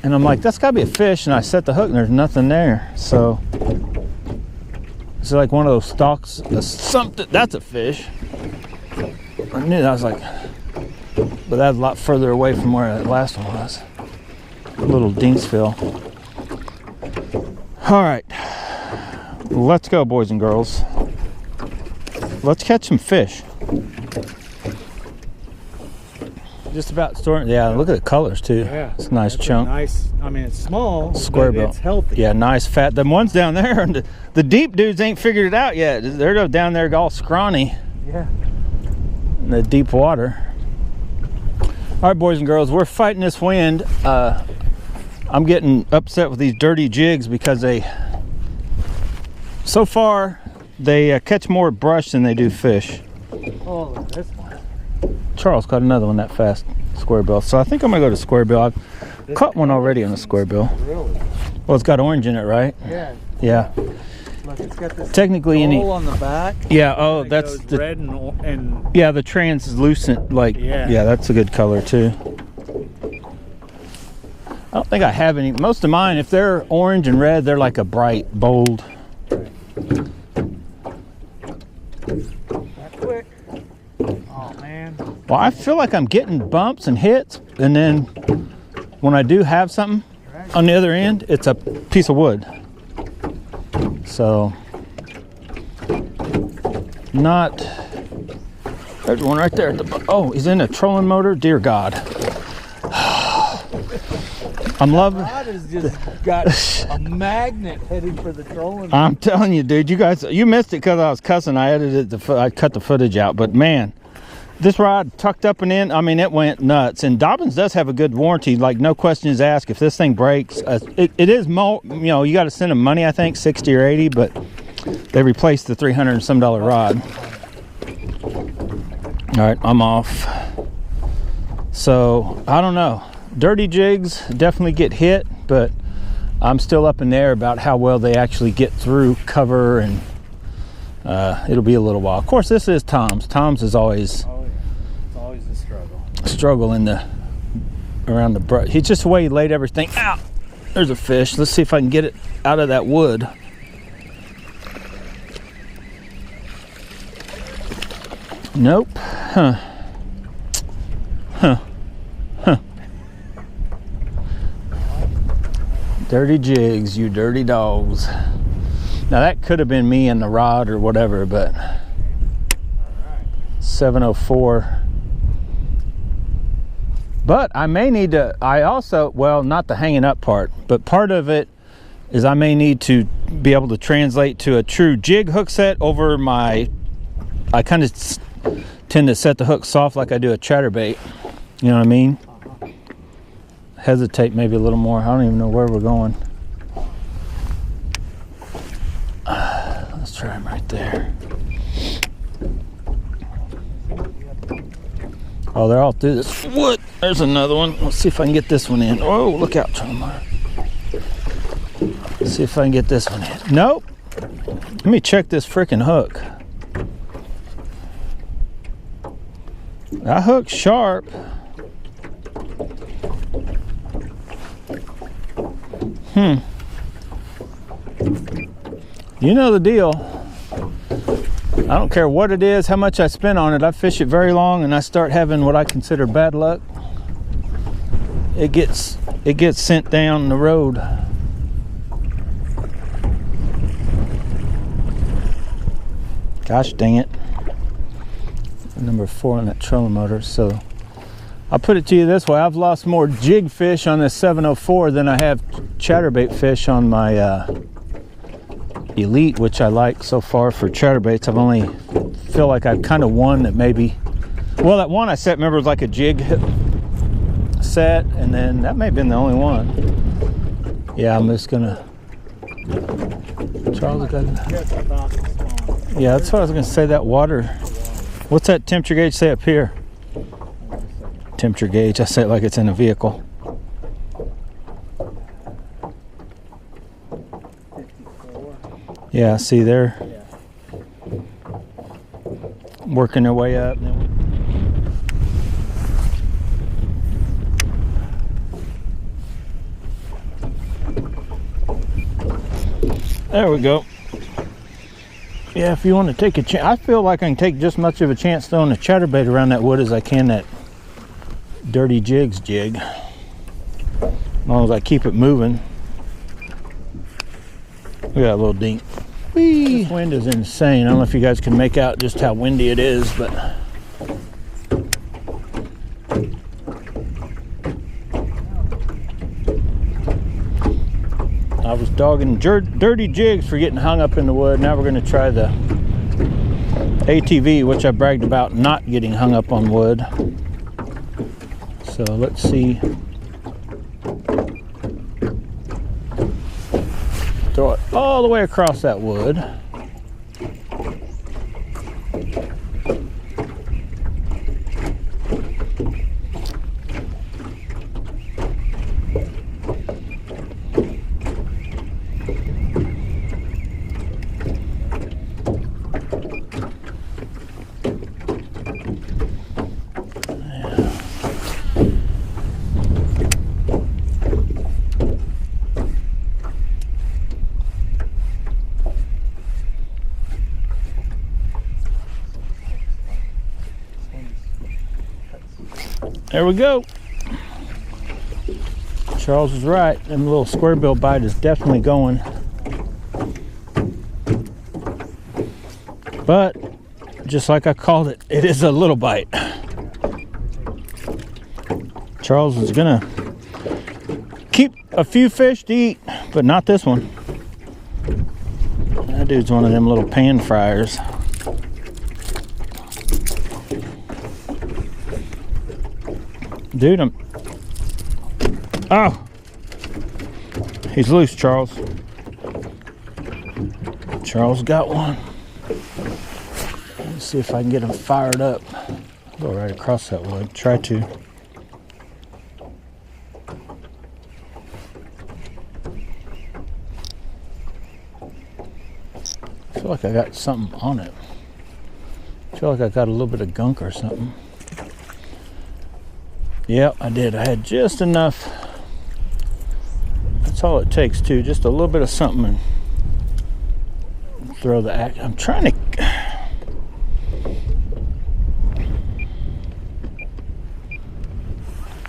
And I'm like, that's gotta be a fish. And I set the hook and there's nothing there. So it's like one of those stalks, something, that's a fish. I knew that. I was like, but that's a lot further away from where that last one was. A little Dinksville. All right, let's go, boys and girls. Let's catch some fish. Just about starting. Yeah, look at the colors too. Yeah, it's a nice chunk. Nice. I mean, it's small. Square bill. It's healthy. Yeah, nice fat. The ones down there, and the deep dudes ain't figured it out yet. They're down there all scrawny. Yeah. In the deep water. All right, boys and girls, we're fighting this wind. I'm getting upset with these dirty jigs because so far they catch more brush than they do fish. Oh, this one. Charles caught another one that fast, square bill. So I think I'm gonna go to square bill. I've caught one already on a square bill. Really? Well, it's got orange in it, right? Yeah. Yeah. Look, it's got this technically hole on the back. Yeah. Oh, that's the red and yeah, the translucent, like yeah, that's a good color too. I don't think I have any. Most of mine, if they're orange and red, they're like a bright, bold. Not quick. Oh man. Well, I feel like I'm getting bumps and hits, and then when I do have something on the other end, it's a piece of wood. So, not. There's one right there at the. Oh, he's in a trolling motor. Dear God. I'm loving. Rod has just got a magnet heading for the trolling. I'm telling you, dude. You guys, you missed it because I was cussing. I edited I cut the footage out, but man, this rod tucked up and in. I mean, it went nuts. And Dobbins does have a good warranty. Like, no questions asked. If this thing breaks, it is more. You know, you got to send them money. I think 60 or 80, but they replaced the $300 and some rod. All right, I'm off. So I don't know. Dirty jigs definitely get hit, but I'm still up in the air about how well they actually get through cover, and it'll be a little while. Of course, this is Tom's. Tom's is always it's always a struggle in the around the brush. He's just the way he laid everything out. There's a fish. Let's see if I can get it out of that wood. Nope. Huh. Dirty jigs, you dirty dogs. Now that could have been me and the rod or whatever, but 704. But I may need to, well, not the hanging up part, but part of it is I may need to be able to translate to a true jig hook set over I kind of tend to set the hook soft like I do a chatterbait. You know what I mean? Hesitate maybe a little more. I don't even know where we're going. Let's try him right there. Oh, they're all through this wood. There's another one. Let's see if I can get this one in. Oh, look out, Trauma. Let's see if I can get this one in. Nope. Let me check this freaking hook. That hook's sharp. You know the deal. I don't care what it is, how much I spend on it. I fish it very long and I start having what I consider bad luck. It gets sent down the road. Gosh dang it. Number 4 on that trolling motor. So I'll put it to you this way. I've lost more jig fish on this 704 than I have chatterbait fish on my Elite, which I like so far for chatterbaits. I've only feel like I've kind of won that maybe. Well, that one I set, remember, was like a jig set, and then that may have been the only one. Yeah, I'm just gonna. Charles, yeah, that's what I was gonna say. That water. What's that temperature gauge say up here? Temperature gauge. I say it like it's in a vehicle. 54. Yeah, see they're working their way up. There we go. Yeah, if you want to take a chance, I feel like I can take just much of a chance throwing a chatterbait around that wood as I can that dirty jigs jig. As long as I keep it moving. We got a little dink. Whee! This wind is insane. I don't know if you guys can make out just how windy it is, but I was dogging dirty jigs for getting hung up in the wood. Now we're going to try the ATV, which I bragged about not getting hung up on wood. So let's see. Throw it all the way across that wood. There we go. Charles was right. Them little square bill bite is definitely going. But just like I called it, it is a little bite. Charles is gonna keep a few fish to eat, but not this one. That dude's one of them little pan fryers. Dude, oh, he's loose, Charles. Charles got one. Let's see if I can get him fired up. Go right across that wood. Try to. I feel like I got something on it. I feel like I got a little bit of gunk or something. Yep, I did. I had just enough. That's all it takes too. Just a little bit of something and throw the act. I'm trying to.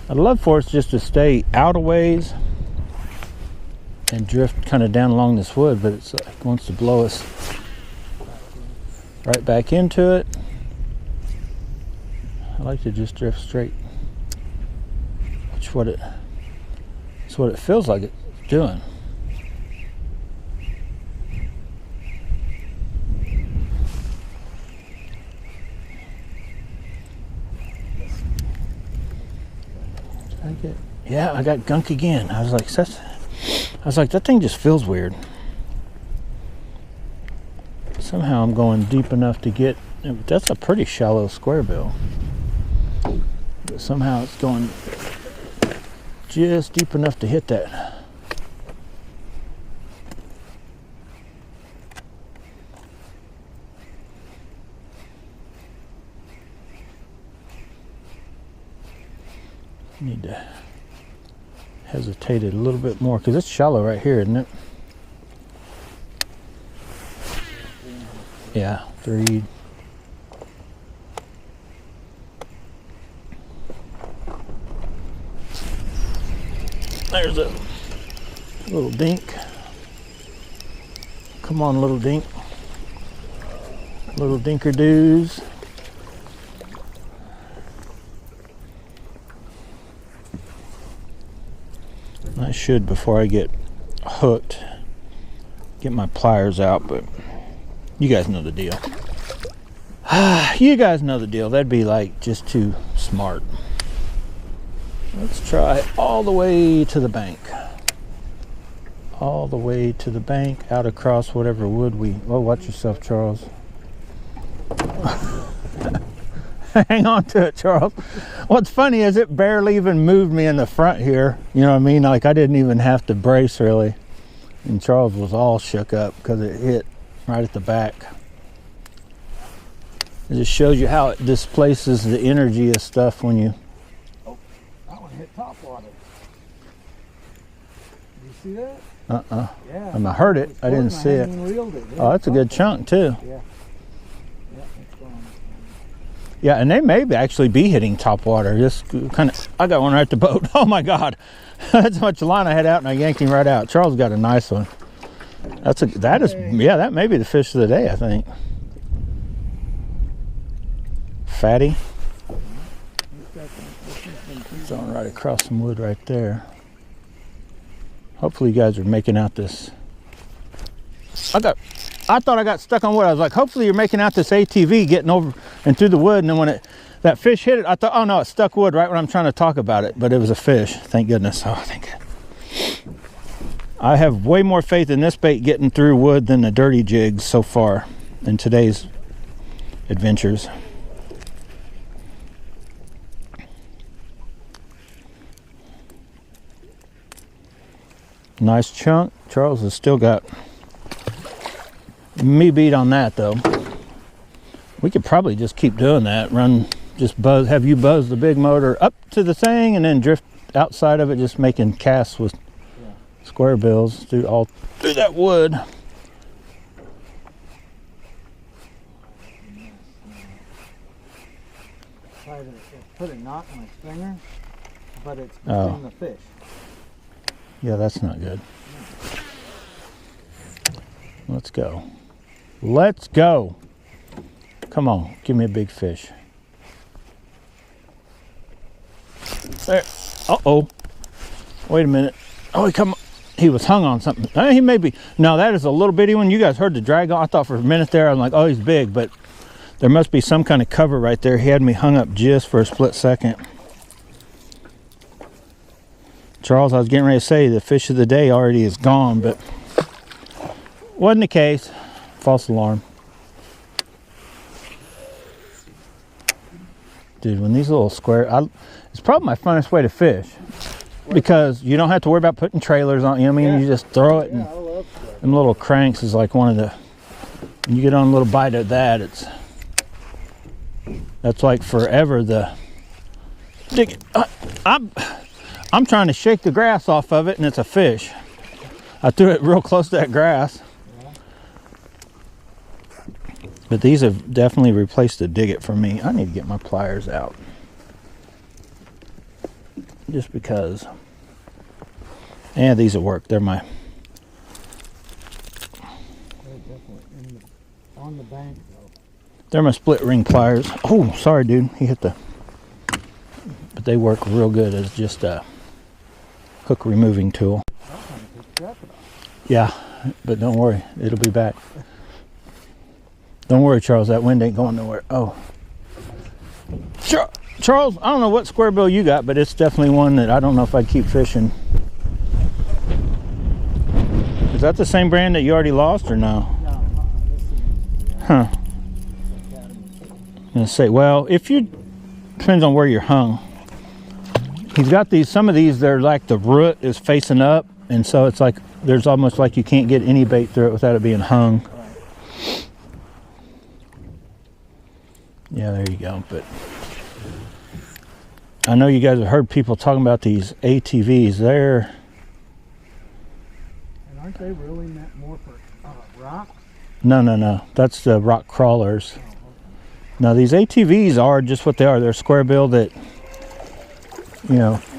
I'd love for us just to stay out of ways and drift kind of down along this wood, but it's like it wants to blow us right back into it. I like to just drift straight. It's what it feels like it's doing. Yeah, I got gunk again. I was like, that thing just feels weird. Somehow I'm going deep enough to get. That's a pretty shallow square bill. But somehow it's going just deep enough to hit that. Need to hesitate it a little bit more because it's shallow right here, isn't it? Yeah, 3. There's a little dink. Come on, little dink. Little dinker-doos. I should, before I get hooked, get my pliers out, but you guys know the deal. You guys know the deal. That'd be like just too smart. Let's try all the way to the bank. All the way to the bank, out across whatever wood we... Oh, watch yourself, Charles. Hang on to it, Charles. What's funny is it barely even moved me in the front here. You know what I mean? Like I didn't even have to brace really. And Charles was all shook up because it hit right at the back. It just shows you how it displaces the energy of stuff when you... Oh, that one hit top water. You see that? Yeah. I heard it. I didn't see it. Oh, that's a good chunk too. Yeah. Yeah, it's gone. Yeah, and they may actually be hitting top water. Just kind of. I got one right at the boat. Oh my God, that's how much line I had out, and I yanked him right out. Charles got a nice one. Yeah, that may be the fish of the day, I think. Fatty. It's on right across some wood right there. Hopefully you guys are making out this. I thought I got stuck on wood. I was like, hopefully you're making out this ATV getting over and through the wood. And then when that fish hit it, I thought, oh no, it stuck wood right when I'm trying to talk about it. But it was a fish. Thank goodness. Oh, thank God. I have way more faith in this bait getting through wood than the dirty jigs so far in today's adventures. Nice chunk. Charles has still got me beat on that though. We could probably just keep doing that. Have you buzz the big motor up to the thing and then drift outside of it, just making casts with square bills through that wood. Tried to put a knot in my stringer, but it's between the fish. Yeah, that's not good. Let's go. Let's go. Come on, give me a big fish. There. Uh-oh. Wait a minute. Oh, he was hung on something. He may be. No, that is a little bitty one. You guys heard the drag on. I thought for a minute there, I'm like, oh, he's big, but there must be some kind of cover right there. He had me hung up just for a split second. Charles, I was getting ready to say the fish of the day already is gone, but wasn't the case. False alarm. Dude, when these little square, it's probably my funnest way to fish because you don't have to worry about putting trailers on. You know what I mean? You just throw it, and them little cranks is like one of the. When you get on a little bite of that, that's like forever. I'm trying to shake the grass off of it, and it's a fish. I threw it real close to that grass. But these have definitely replaced the dig it for me. I need to get my pliers out. Just because. Yeah, these will work. They're my... They're definitely on the bank, though. They're my split ring pliers. Oh, sorry, dude. He hit the... But they work real good as just a hook removing tool. Yeah, but don't worry. It'll be back. Don't worry, Charles, that wind ain't going nowhere. Oh. Charles, I don't know what square bill you got, but it's definitely one that I don't know if I'd keep fishing. Is that the same brand that you already lost or no? No, huh. I'm gonna say, well, depends on where you're hung. He's got some of these, they're like the root is facing up, and so it's like, there's almost like you can't get any bait through it without it being hung. Yeah, there you go. But I know you guys have heard people talking about these ATVs. And aren't they really meant more for rocks? No. That's the rock crawlers. Now these ATVs are just what they are. They're square bill that,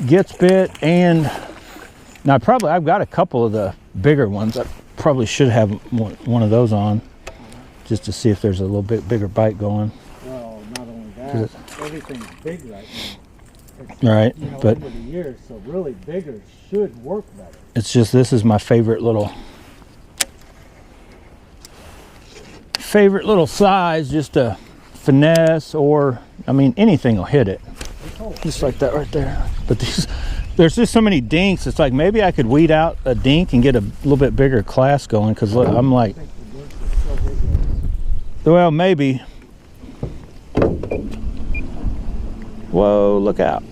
gets bit. And now I've got a couple of the bigger ones. I probably should have one of those on just to see if there's a little bit bigger bite going. Everything's big right now. Right, but over the years, so really bigger should work better. It's just this is my favorite little size, just a finesse, or I mean anything will hit it, just like that right there. But there's just so many dinks. It's like maybe I could weed out a dink and get a little bit bigger class going, because I'm like, well, maybe. Whoa, look out.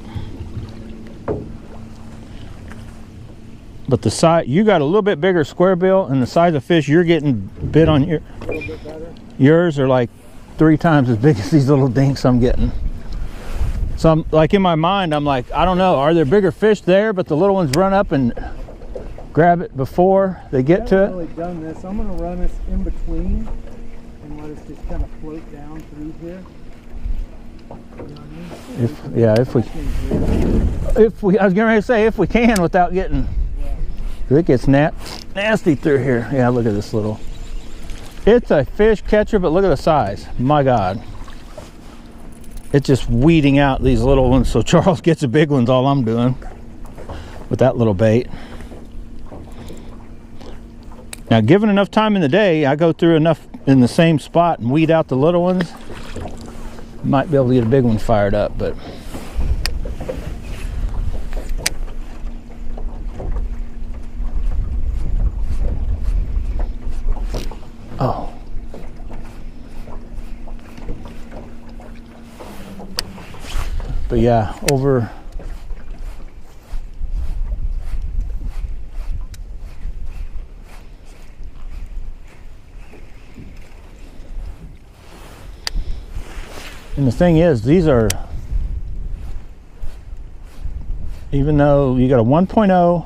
But the size, you got a little bit bigger square bill, and the size of fish you're getting bit on yours are like 3 times as big as these little dinks I'm getting. So I'm like, in my mind, I'm like, I don't know, are there bigger fish there, but the little ones run up and grab it before they get to I it. haven't really done this. I'm gonna run us in between and let us just kind of float down through here. You know what I mean? If we, I was getting ready to say if we can without getting, it gets nasty through here. Yeah, look at this little. It's a fish catcher, but look at the size. My God. It's just weeding out these little ones, so Charles gets the big ones. All I'm doing with that little bait. Now, given enough time in the day, I go through enough in the same spot and weed out the little ones. Might be able to get a big one fired up, but oh. But yeah, over and the thing is, these are, even though you got a 1.0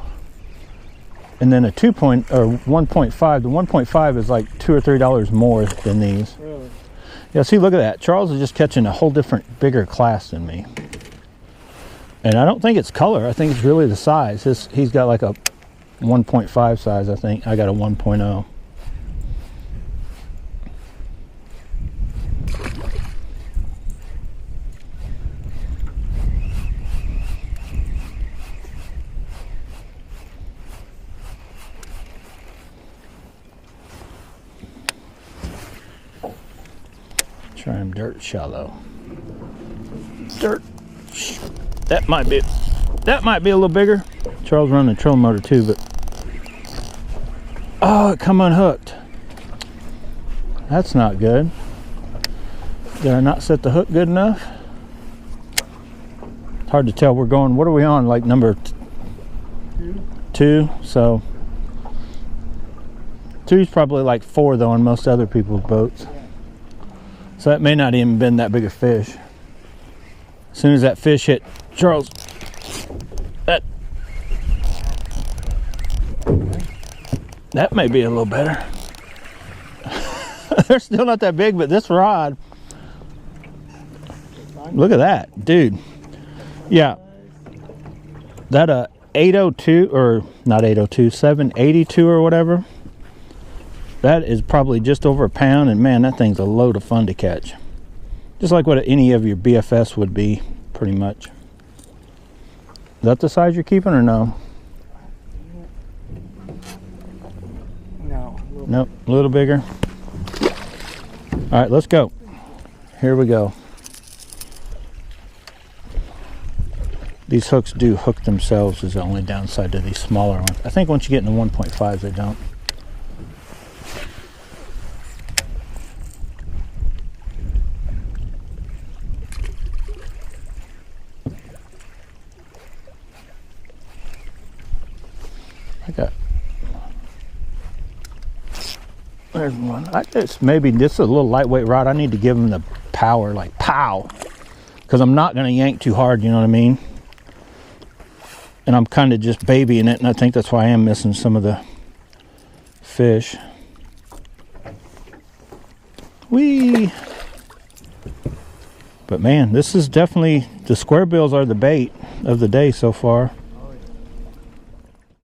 and then a 2.0 or 1.5, the 1.5 is like $2 or $3 more than these. Really? Yeah, see, look at that. Charles is just catching a whole different, bigger class than me. And I don't think it's color. I think it's really the size. He's got like a 1.5 size, I think. I got a 1.0. Try them dirt shallow. Dirt. That might be a little bigger. Charles running a trolling motor too, but oh, it come unhooked. That's not good. Did I not set the hook good enough? It's hard to tell. We're going, what are we on? Like number two. So 2's probably like 4 though on most other people's boats. So that may not even been that big a fish. As soon as that fish hit Charles, that may be a little better. They're still not that big, but this rod, look at that, dude. Yeah, that 802 or not 802, 782 or whatever. That is probably just over a pound, and man, that thing's a load of fun to catch. Just like what any of your BFS would be, pretty much. Is that the size you're keeping or no? No. Nope, a little bigger. All right, let's go. Here we go. These hooks do hook themselves is the only downside to these smaller ones. I think once you get into 1.5s, they don't. There's one. It's maybe just a little lightweight rod. I need to give them the power, like pow, because I'm not going to yank too hard, you know what I mean? And I'm kind of just babying it, and I think that's why I am missing some of the fish. Whee! But man, this is definitely, the square bills are the bait of the day so far.